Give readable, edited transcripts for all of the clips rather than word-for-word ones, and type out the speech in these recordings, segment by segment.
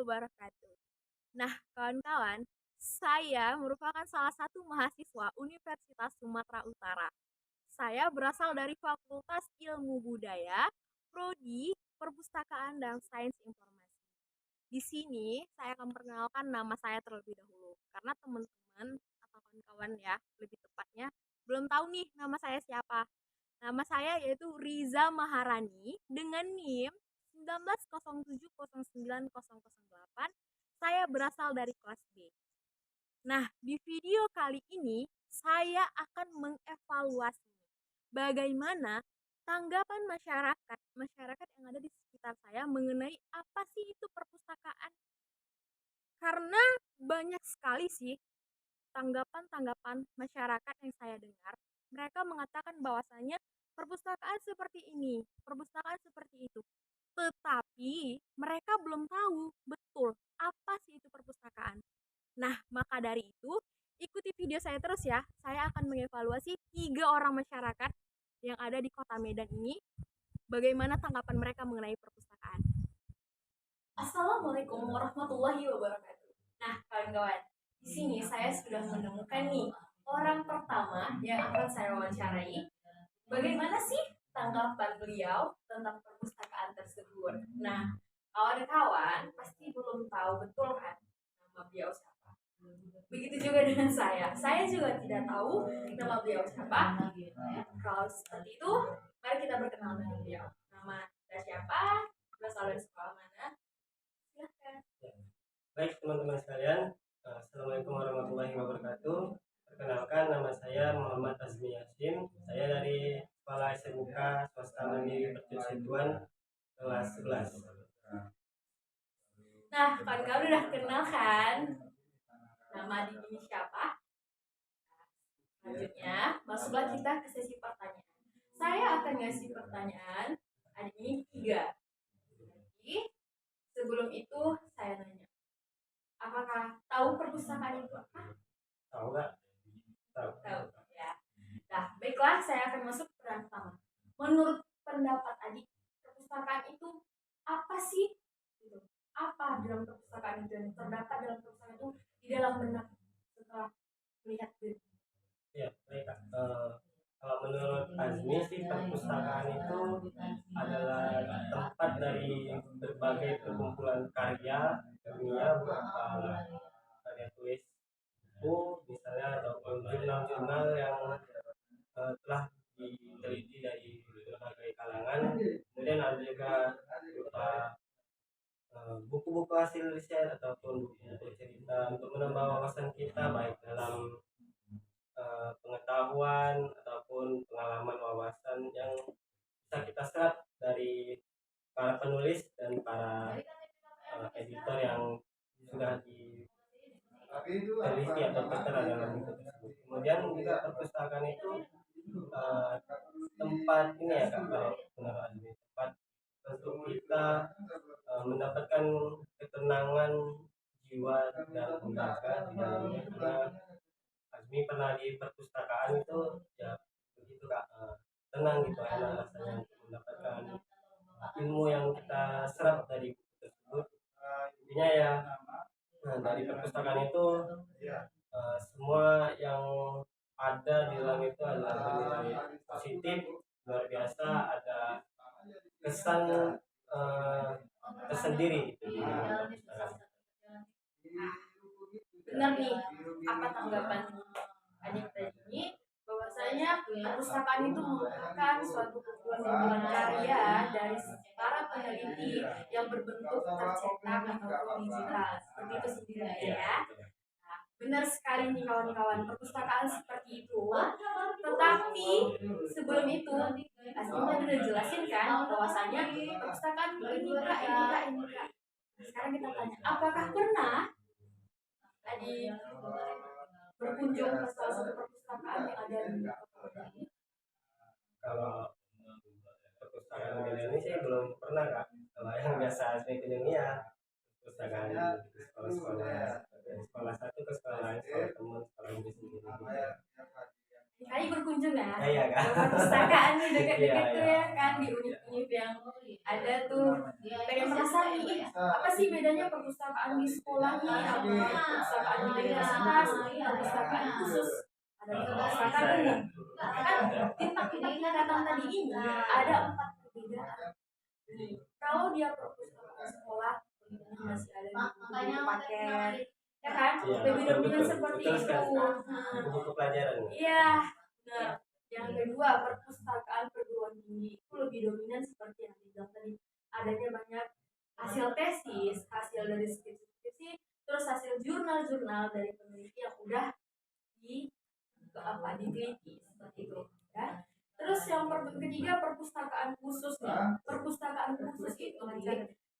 wabarakatuh. Nah, kawan-kawan, saya merupakan salah satu mahasiswa Universitas Sumatera Utara. Saya berasal dari Fakultas Ilmu Budaya, Prodi Perpustakaan dan Sains Informasi. Di sini saya akan memperkenalkan nama saya terlebih dahulu, karena teman-teman atau kawan-kawan ya, lebih tepatnya belum tahu nih nama saya siapa. Nama saya yaitu Riza Maharani dengan NIM 19070908. Saya berasal dari kelas B. Nah, di video kali ini saya akan mengevaluasi bagaimana tanggapan masyarakat yang ada di sekitar saya mengenai apa sih itu perpustakaan. Karena banyak sekali sih tanggapan-tanggapan masyarakat yang saya dengar. Mereka mengatakan bahwasanya perpustakaan seperti ini, perpustakaan seperti itu. Tetapi mereka belum tahu betul apa sih itu perpustakaan. Nah, maka dari itu, ikuti video saya terus ya. Saya akan mengevaluasi 3 orang masyarakat yang ada di kota Medan ini, bagaimana tanggapan mereka mengenai perpustakaan. Assalamualaikum warahmatullahi wabarakatuh. Nah, kawan-kawan, di sini saya sudah menemukan nih orang pertama yang akan saya wawancarai. Bagaimana sih tanggapan beliau tentang perpustakaan tersebut? Nah, kawan-kawan pasti belum tahu betul kan nama beliau siapa. Begitu juga dengan saya. Saya juga tidak tahu nama beliau siapa. Kalau seperti itu, mari kita berkenalan dengan beliau. Nama kita siapa? Berasal dari sekolah mana? Silahkan. Baik teman-teman sekalian, Assalamualaikum warahmatullahi wabarakatuh. Perkenalkan, nama saya Muhammad Azmi Yasin. Saya dari Sekolah SMK Swasta Mandiri Percusituan kelas 11. Nah, kawan-kawan udah kenal kan nama dirinya siapa? Selanjutnya, masuklah kita ke sesi pertanyaan. Saya akan ngasih pertanyaan, ada ini 3. Jadi, sebelum itu saya nanya, apakah tahu perpustakaan itu apa? Tahu nggak? Tahu. Tahu ya. Nah, baiklah, saya akan masuk ke pertanyaan pertama. Menurut pendapat adik, perpustakaan itu apa sih? Gitu. Apa dalam perpustakaan itu yang terdapat dalam perpustakaan itu di dalam benak setelah melihat itu? Ya, baik. Kalau menurut Azmi sih, perpustakaan itu adalah tempat dari berbagai perkumpulan karya dunia, berupa karya tulis buku misalnya, ataupun jurnal-jurnal yang telah diteliti dari berbagai kalangan. Kemudian ada juga berupa buku-buku hasil riset ataupun buku-buku cerita untuk menambah wawasan kita, baik dalam pengetahuan ataupun pengalaman wawasan yang bisa kita serap dari para penulis dan para editor yang sudah diteliti atau tertera dalam buku tersebut. Kemudian juga perpustakaan itu tempat ini ya Kak, kalau menurut Azmi, tempat untuk kita mendapatkan ketenangan jiwa dan lembaga di dalamnya. Karena Azmi pernah di perpustakaan itu, ya begitu Kak, tenang gitu, enak rasanya untuk mendapatkan ilmu yang kita serap dari buku tersebut. Intinya ya, dari perpustakaan itu semua yang ada di dalam itu adalah bernilai positif, luar biasa, ada kesan tersendiri gitu di perpustakaan. Benar nih, apa tanggapan adik tadi, bahwasanya perpustakaan itu merupakan suatu kumpulan karya dari para peneliti yang berbentuk tercetak ataupun digital, seperti itu sendiri ya. Nah, benar sekali nih kawan-kawan, perpustakaan seperti itu. Tetapi sebelum itu, Asmi tadi udah jelasin kan bahwasanya perpustakaan ini kak, ini kak, ini kak. Sekarang kita tanya, apakah pernah tadi berkunjung ke salah satu perpustakaan yang ada di kota ini? Kalau perpustakaan Medan ini sih belum pernah Kak. Kalau yang biasa Azmi kunjungi ya perpustakaan di sekolah-sekolah, dari sekolah satu ke sekolah lain, sekolah teman, sekolah Inggris sendiri. Kali berkunjung ya? ya. Iya kan? Perpustakaan nih dekat-dekat Iya, tuh iya. ya kan di univ-univ yang ada tuh. Pengen penasaran nih, apa sih bedanya perpustakaan di sekolah nih, apa perpustakaan di universitas, perpustakaan khusus, ada perpustakaan umum. Kan tinta tingkatan tadi ini ada 4 perbedaan. Kalau dia perpustakaan sekolah, masih ada buku paket, ya kan? Iya, Lebih dominan betul. seperti Betul itu. sekali. Buku pelajaran. Iya, benar. Yang kedua, perpustakaan perguruan tinggi itu lebih dominan seperti yang dibilang tadi. Adanya banyak hasil tesis, hasil dari skripsi, terus hasil jurnal-jurnal dari peneliti yang udah di diteliti seperti itu, ya. Terus yang ketiga, perpustakaan khusus nih. Perpustakaan khusus itu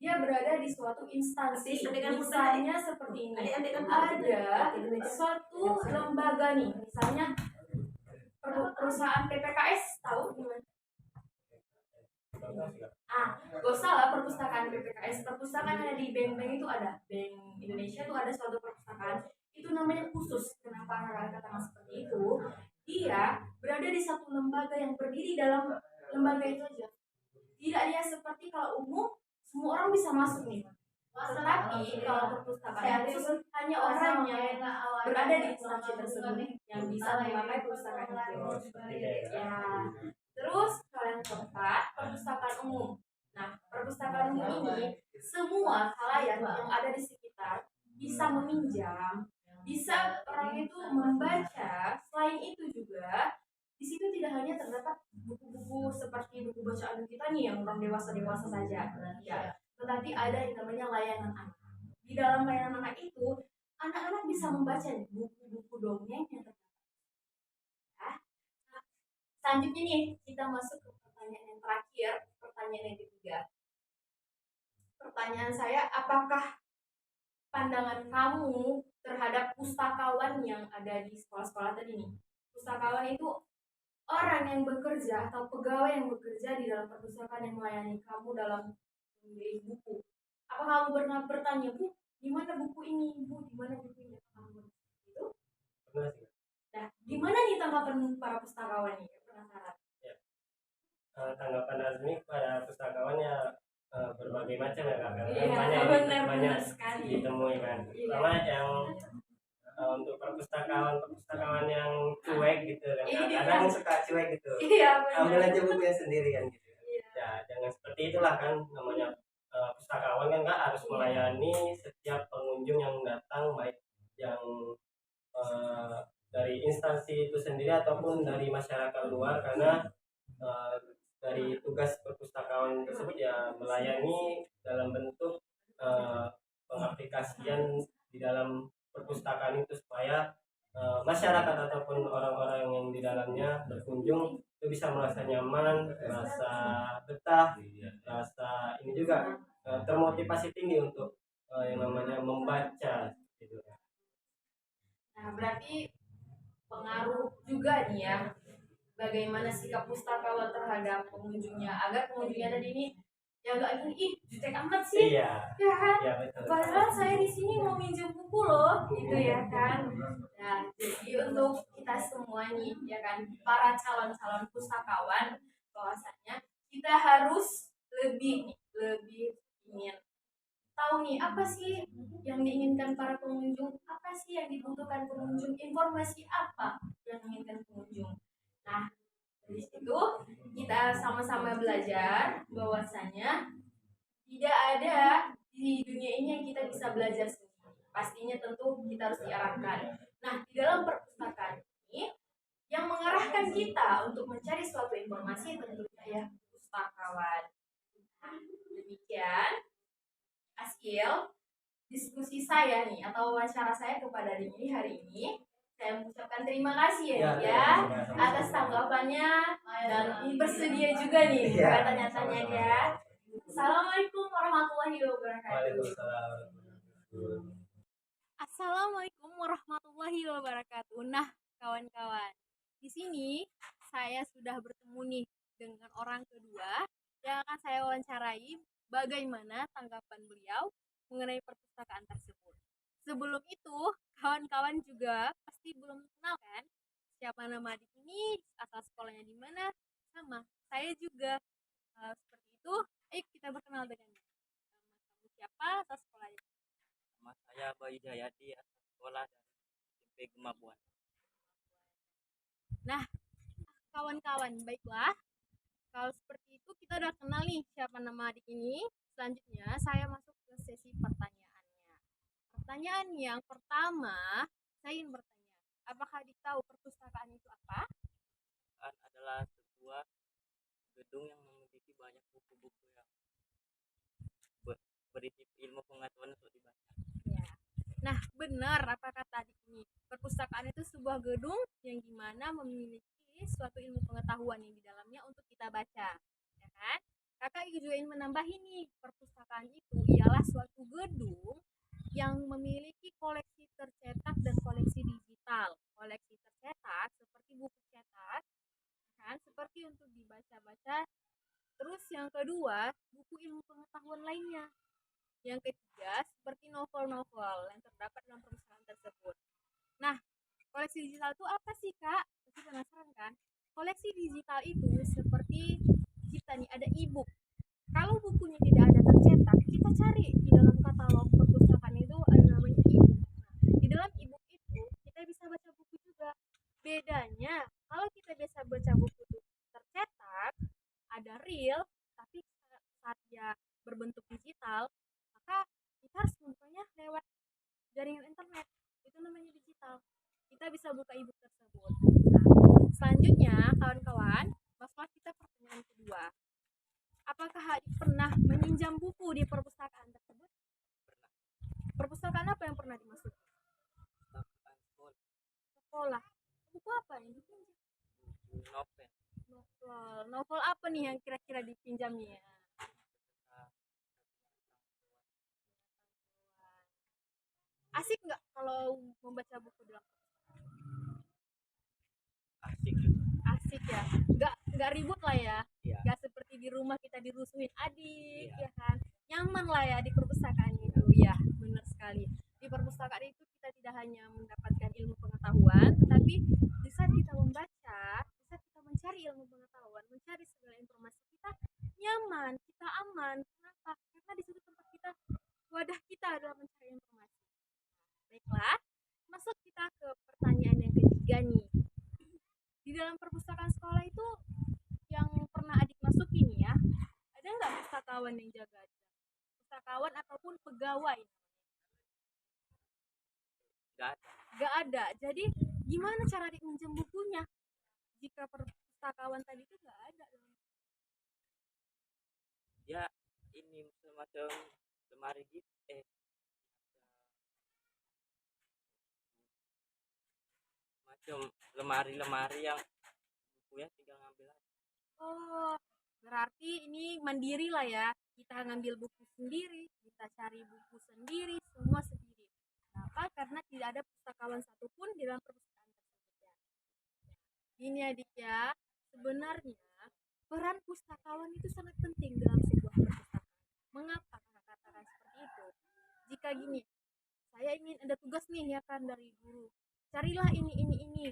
dia berada di suatu instansi, misalnya seperti ini, ada suatu lembaga nih, misalnya perusahaan PPKS, tahu gimana? Gak usah lah perpustakaan PPKS. Perpustakaan ada di bank-bank itu ada. Bank Indonesia tuh ada suatu perpustakaan. Itu namanya khusus. Kenapa katakan seperti itu? Dia berada di satu lembaga yang berdiri dalam lembaga itu aja. Tidak dia seperti kalau umum, semua orang bisa masuk nih. Tetapi kalau perpustakaan khusus hanya orang yang berada di instansi tersebut yang bisa memakai perpustakaan itu. Ya. Terus kalau yang keempat, perpustakaan umum. Nah, perpustakaan umum ini semua khalayak yang ada di sekitar bisa meminjam, bisa orang itu membaca. Selain itu juga di situ tidak hanya terdapat buku-buku seperti buku bacaan kita nih yang orang dewasa saja, ya, tetapi ada yang namanya layanan anak. Di dalam layanan anak itu, anak-anak bisa membaca buku-buku dongeng yang terdapat. Ya. Nah, selanjutnya nih kita masuk ke pertanyaan yang terakhir, pertanyaan yang ketiga. Pertanyaan saya, apakah pandangan kamu terhadap pustakawan yang ada di sekolah-sekolah tadi nih? Pustakawan itu orang yang bekerja atau pegawai yang bekerja di dalam perpustakaan yang melayani kamu dalam memilih buku. Apa kamu pernah bertanya, Bu, di mana buku ini? Bu, di mana buku ini? Kamu itu? Nah, gimana nih tanggapan para pustakawan ini? Penasaran? Ya. Tanggapan Azmi pada pustakawan ya berbagai macam ya kak, karena banyak sekali ditemui kan. Pertama yang untuk perpustakaan yang cuek gitu kan, kadang suka cuek gitu. Ambil aja bukunya sendiri kan gitu. Ya jangan seperti itulah kan, namanya pustakawan kan nggak harus melayani setiap pengunjung yang datang, baik yang dari instansi itu sendiri ataupun dari masyarakat luar, karena dari tugas perpustakaan tersebut ya melayani dalam bentuk pengaplikasian di dalam perpustakaan itu supaya masyarakat ataupun orang-orang yang di dalamnya berkunjung itu bisa merasa nyaman, merasa betah, merasa ini juga termotivasi tinggi untuk yang namanya membaca gitu. Nah, berarti pengaruh juga nih ya bagaimana sikap pustakawan terhadap pengunjungnya, agar pengunjungnya tadi ini ya gak gini, ih jutek amat sih, iya, ya kan? iya, betul. Padahal saya di sini mau minjem buku loh, gitu ya kan? Nah, jadi untuk kita semua nih, ya kan, para calon-calon pustakawan, bahwasanya kita harus lebih ingin tahu nih apa sih yang diinginkan para pengunjung, apa sih yang dibutuhkan pengunjung, informasi apa yang diinginkan pengunjung. Nah, dari situ kita sama-sama belajar bahwasanya tidak ada di dunia ini yang kita bisa belajar sendiri. Pastinya tentu kita harus diarahkan. Nah, di dalam perpustakaan ini yang mengarahkan kita untuk mencari suatu informasi tentu saja pustakawan. Nah, demikian hasil diskusi saya nih atau wawancara saya kepada Rini hari ini. Saya mengucapkan terima kasih ya atas tanggapannya dan bersedia juga nih tanya-tanya ya. Assalamualaikum warahmatullahi wabarakatuh. Assalamualaikum warahmatullahi wabarakatuh. Nah, kawan-kawan, di sini saya sudah bertemu nih dengan orang kedua yang akan saya wawancarai bagaimana tanggapan beliau mengenai perpustakaan tersebut. Sebelum itu, kawan-kawan juga pasti belum kenal kan siapa nama adik ini, asal sekolahnya di mana, sama. Saya juga seperti itu. Ayo kita berkenal dengannya. Nama kamu siapa, asal sekolahnya? Nama saya Bayu Jayadi, asal sekolah dari SMP Gemabuan. Nah, kawan-kawan, baiklah. Kalau seperti itu kita udah kenal nih siapa nama adik ini. Selanjutnya saya masuk ke sesi pertanyaannya. Pertanyaan yang pertama, saya ingin bertanya, apakah adik tahu perpustakaan itu apa? Adalah sebuah gedung yang memiliki banyak buku-buku yang berisi ilmu pengetahuan untuk dibaca. Ya. Nah, benar apa kata adik ini. Perpustakaan itu sebuah gedung yang dimana memiliki suatu ilmu pengetahuan yang di dalamnya untuk kita baca. Ya kan? Kakak juga ingin menambah ini, perpustakaan itu ialah suatu gedung yang memiliki koleksi tercetak dan koleksi digital. Koleksi tercetak seperti buku cetak, kan, seperti untuk dibaca-baca. Terus yang kedua, buku ilmu pengetahuan lainnya. Yang ketiga, seperti novel-novel yang terdapat dalam perpustakaan tersebut. Nah, koleksi digital itu apa sih, Kak? Pasti penasaran kan? Koleksi digital itu seperti kita nih ada e-book. Kalau bukunya tidak ada tercetak, kita cari di dalam katalog perpustakaan itu ada namanya e-book. Nah, di dalam e-book itu kita bisa baca buku juga. Bedanya, kalau kita bisa baca buku itu tercetak, ada real, tapi saat dia berbentuk digital, maka kita harus membukanya lewat jaringan internet. Itu namanya digital. Kita bisa buka e-book tersebut. Nah, selanjutnya, kawan-kawan, masuklah kita pertanyaan kedua. Apakah adik pernah meminjam buku di perpustakaan tersebut? Pernah. Perpustakaan apa yang pernah dimasuki? Perpustakaan Sekolah. Buku apa yang dipinjam? buku novel. Novel apa nih yang kira-kira dipinjamnya? Asik nggak kalau membaca buku dalam perpustakaan? Asik juga. Asik ya, nggak ribut lah ya, Iya. nggak seperti di rumah kita dirusuhin adik, Iya. ya kan, nyaman lah ya di perpustakaan itu, ya benar sekali. Di perpustakaan itu kita tidak hanya mendapatkan ilmu pengetahuan, tetapi di saat kita membaca, di saat kita mencari ilmu pengetahuan, mencari segala informasi, kita nyaman, kita aman. Kenapa? Karena di situ tempat kita, wadah kita adalah mencari informasi. Baiklah, masuk kita ke pertanyaan yang ketiga nih. Di dalam perpustakaan sekolah itu yang pernah adik masuk ini ya, ada nggak pustakawan yang jaga adik? Pustakawan ataupun pegawai? Nggak ada. Jadi gimana cara adik minjem bukunya jika pustakawan tadi itu nggak ada? Ya, ini semacam lemari gitu. Macam lemari-lemari yang bukunya tinggal ngambil aja. Oh, berarti ini mandiri lah ya. Kita ngambil buku sendiri, kita cari buku sendiri, semua sendiri. Kenapa? Karena tidak ada pustakawan satupun di dalam perpustakaan tersebut ya. Gini adik ya, sebenarnya peran pustakawan itu sangat penting dalam sebuah perpustakaan. Mengapa kakak katakan seperti itu? Jika gini, saya ingin ada tugas nih ya kan dari guru, carilah ini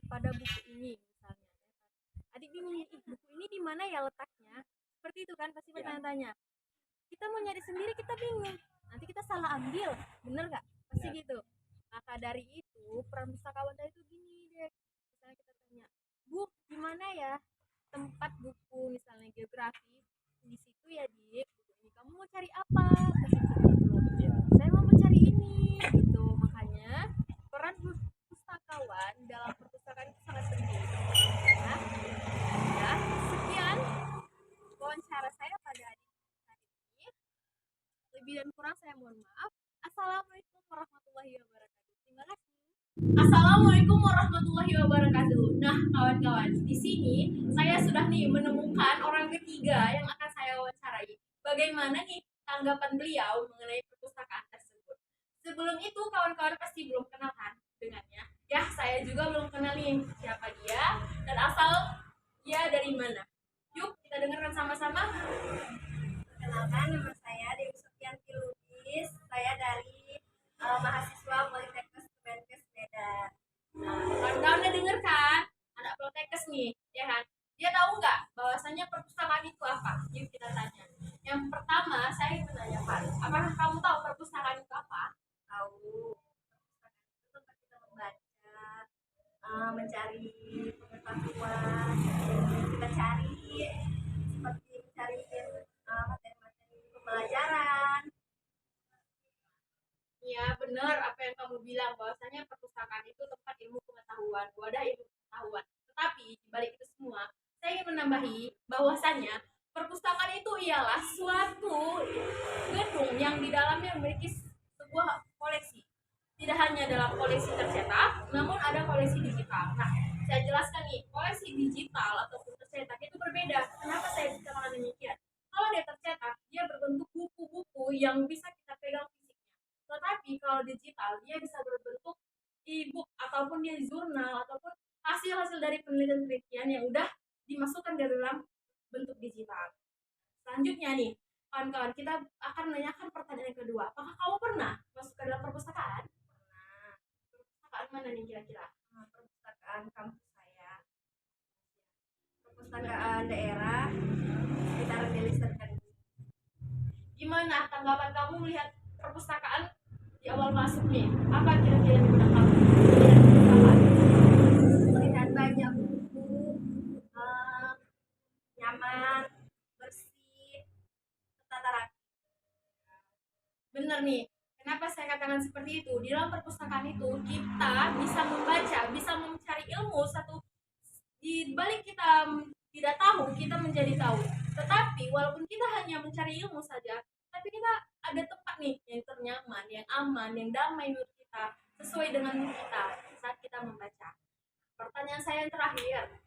pada buku ini misalnya ya kan. Adik bingung nih, buku ini di mana ya letaknya, seperti itu kan, pasti bertanya-tanya. Kita mau nyari sendiri kita bingung, nanti kita salah ambil, bener nggak? Pasti gitu. Maka dari itu peran pustakawan tadi itu gini deh, misalnya kita tanya, Bu, di mana ya tempat buku misalnya geografi, di situ ya dik buku ini, kamu mau cari apa? Pasti seperti itu. Saya mau mencari ini gitu. Makanya peran pustakawan dalam perpustakaan itu sangat penting ya. Ya, sekian wawancara saya pada hari ini. Lebih dan kurang saya mohon maaf. Assalamualaikum warahmatullahi wabarakatuh. Terima kasih. Assalamualaikum warahmatullahi wabarakatuh. Nah, kawan-kawan, di sini saya sudah nih menemukan orang ketiga yang akan saya wawancarai. Bagaimana nih tanggapan beliau mengenai perpustakaan tersebut? Sebelum itu, kawan-kawan pasti belum kenal kan dengannya. Ya, saya juga belum kenal nih siapa dia dan asal dia dari mana. Yuk, kita dengarkan sama-sama. Perkenalkan, nama saya Dewi Sufianti Lubis. Saya dari mahasiswa Politeknik Medan. Kawan-kawan udah denger kan? anak Poltekkes nih, ya kan? Dia tahu nggak bahwasanya perpustakaan itu apa? Yuk kita tanya. Yang pertama, saya menanyakan, apakah kamu tahu perpustakaan itu apa? Tahu. Perpustakaan itu tempat kita membaca, mencari pengetahuan, kita cari seperti mencari materi-materi pembelajaran. Ya benar apa yang kamu bilang bahwasanya perpustakaan itu tempat ilmu pengetahuan, wadah ilmu pengetahuan. Tetapi di balik itu semua, saya ingin menambahi bahwasanya perpustakaan itu ialah suatu gedung yang di dalamnya memiliki sebuah koleksi. Tidak hanya dalam koleksi tercetak, namun ada koleksi digital. Nah, saya jelaskan nih, koleksi digital ataupun tercetak itu berbeda. Kenapa saya katakan demikian? Kalau dia tercetak, dia berbentuk buku-buku yang bisa kita pegang fisiknya. Tetapi kalau digital, dia bisa berbentuk e-book ataupun dia jurnal ataupun hasil-hasil dari penelitian-penelitian yang udah dimasukkan ke dalam bentuk digital. Selanjutnya nih, kawan-kawan, kita akan menanyakan pertanyaan yang kedua. Apakah kamu pernah masuk ke dalam perpustakaan? Pernah. Perpustakaan mana nih kira-kira? Perpustakaan kampus saya. Perpustakaan daerah sekitaran Deli Serdang. Gimana tanggapan kamu melihat perpustakaan di awal masuk nih? Apa kira-kira yang pernah kamu lihat? Melihat banyak buku, nyaman, bersih, tertata rapi. Bener nih, kenapa saya katakan seperti itu? Di dalam perpustakaan itu kita bisa membaca, bisa mencari ilmu satu. Di balik kita tidak tahu, kita menjadi tahu. Tetapi walaupun kita hanya mencari ilmu saja, tapi kita ada tempat nih yang ternyaman, yang aman, yang damai menurut kita, sesuai dengan kita saat kita membaca. Pertanyaan saya yang terakhir,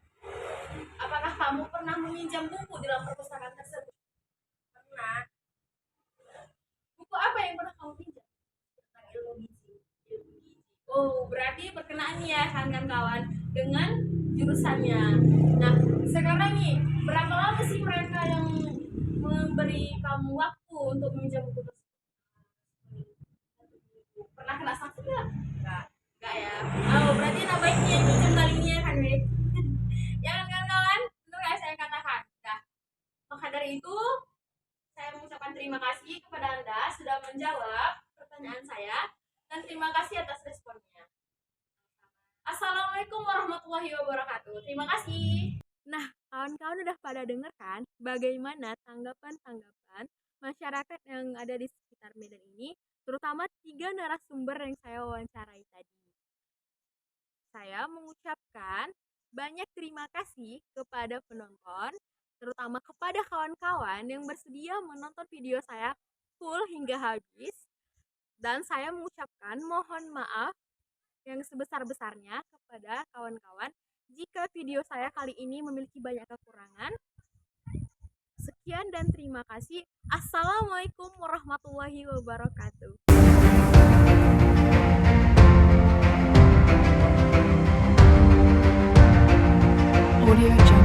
apakah kamu pernah meminjam buku di dalam perpustakaan tersebut? Pernah. Buku apa yang pernah kamu pinjam? Tentang ilmu gizi. Oh, berarti berkenaan ya kawan-kawan dengan jurusannya. Nah, sekarang nih, berapa lama sih mereka yang memberi kamu waktu untuk meminjam buku tersebut? Pernah kena sanksi nggak? Enggak ya. Oh, berarti baiknya pinjam kali ini ya kan, Wei? Ya kan kawan-kawan? Benar nggak saya katakan? Nah, maka dari itu saya mengucapkan terima kasih kepada Anda sudah menjawab pertanyaan saya dan terima kasih atas responnya. Assalamualaikum warahmatullahi wabarakatuh. Terima kasih. Nah, kawan-kawan udah pada denger kan bagaimana tanggapan-tanggapan masyarakat yang ada di sekitar Medan ini, terutama 3 narasumber yang saya wawancarai tadi. Saya mengucapkan banyak terima kasih kepada penonton, terutama kepada kawan-kawan yang bersedia menonton video saya full hingga habis. Dan saya mengucapkan mohon maaf yang sebesar-besarnya kepada kawan-kawan jika video saya kali ini memiliki banyak kekurangan. Sekian dan terima kasih. Assalamualaikum warahmatullahi wabarakatuh. Audio Jungle.